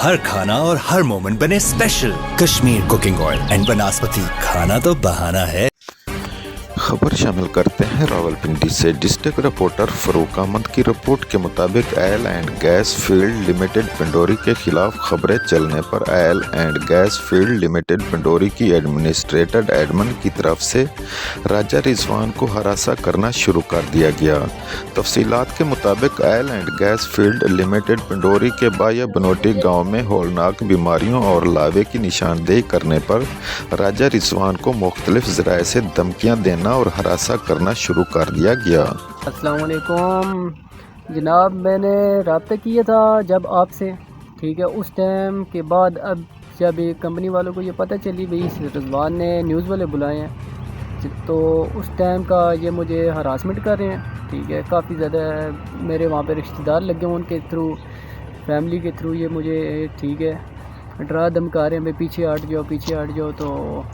हर खाना और हर मोमेंट बने special. Kashmir cooking oil and vanaspati, खाना तो बहाना है। खबर शामिल करते हैं रावलपिंडी से। डिस्ट्रिक्ट रिपोर्टर फरूक अहमद की रिपोर्ट के मुताबिक oil and gas field limited Pandori के खिलाफ खबरें चलने पर oil and gas field limited Pandori की एडमिनिस्ट्रेटर एडमन की तरफ से राजा रिजवान को हरासा करना शुरू कर दिया गया। तफसीलात के मुताबिक oil and gas field limited Pandori के बाया बनोटी गाँव में होलनाक बीमारियों और लावे की निशानदेही करने पर राजा रिजवान को मुख्तलिफ ज़राए से धमकियाँ देना और हरासा करना शुरू कर दिया गया। अस्सलाम वालेकुम जनाब, मैंने रब्ता किया था जब आपसे, ठीक है। उस टाइम के बाद अब जब कंपनी वालों को ये पता चली भाई रिजवान ने न्यूज़ वाले बुलाए हैं, तो उस टाइम का ये मुझे हरासमेंट कर रहे हैं, ठीक है। काफ़ी ज़्यादा मेरे वहाँ पे रिश्तेदार लगे हुए, उनके थ्रू, फैमिली के थ्रू ये मुझे, ठीक है, डरा धमका रहे हैं भाई पीछे हट जाओ, पीछे हट जाओ। तो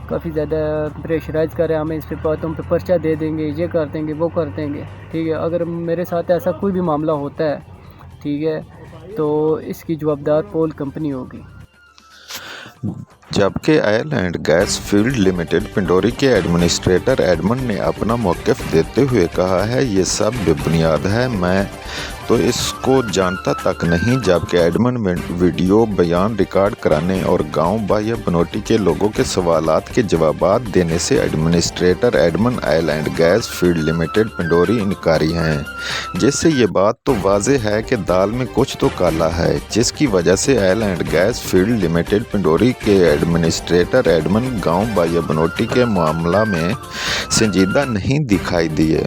काफ़ी ज़्यादा प्रेशराइज़ कर रहे हैं हमें, इस पे तुम पे पर्चा दे देंगे, ये कर देंगे, वो कर देंगे, ठीक है। अगर मेरे साथ ऐसा कोई भी मामला होता है, ठीक है, तो इसकी जवाबदार पोल कंपनी होगी। जबकि oil and gas field limited Pandori के एडमिनिस्ट्रेटर एडमन ने अपना मौक़िफ़ देते हुए कहा है ये सब बेबुनियाद है, मैं तो इसको जानता तक नहीं। जबकि एडमन वीडियो बयान रिकॉर्ड कराने और गांव बाया बनोटी के लोगों के सवालात के जवाबात देने से एडमिनिस्ट्रेटर एडमन oil and gas field limited Pindori इनकारी हैं, जिससे ये बात तो वाज़ेह है कि दाल में कुछ तो काला है, जिसकी वजह से oil and gas field limited Pandori के एडमिनिस्ट्रेटर एडमन गांव बाया बनोटी के मामला में संजीदा नहीं दिखाई दिए।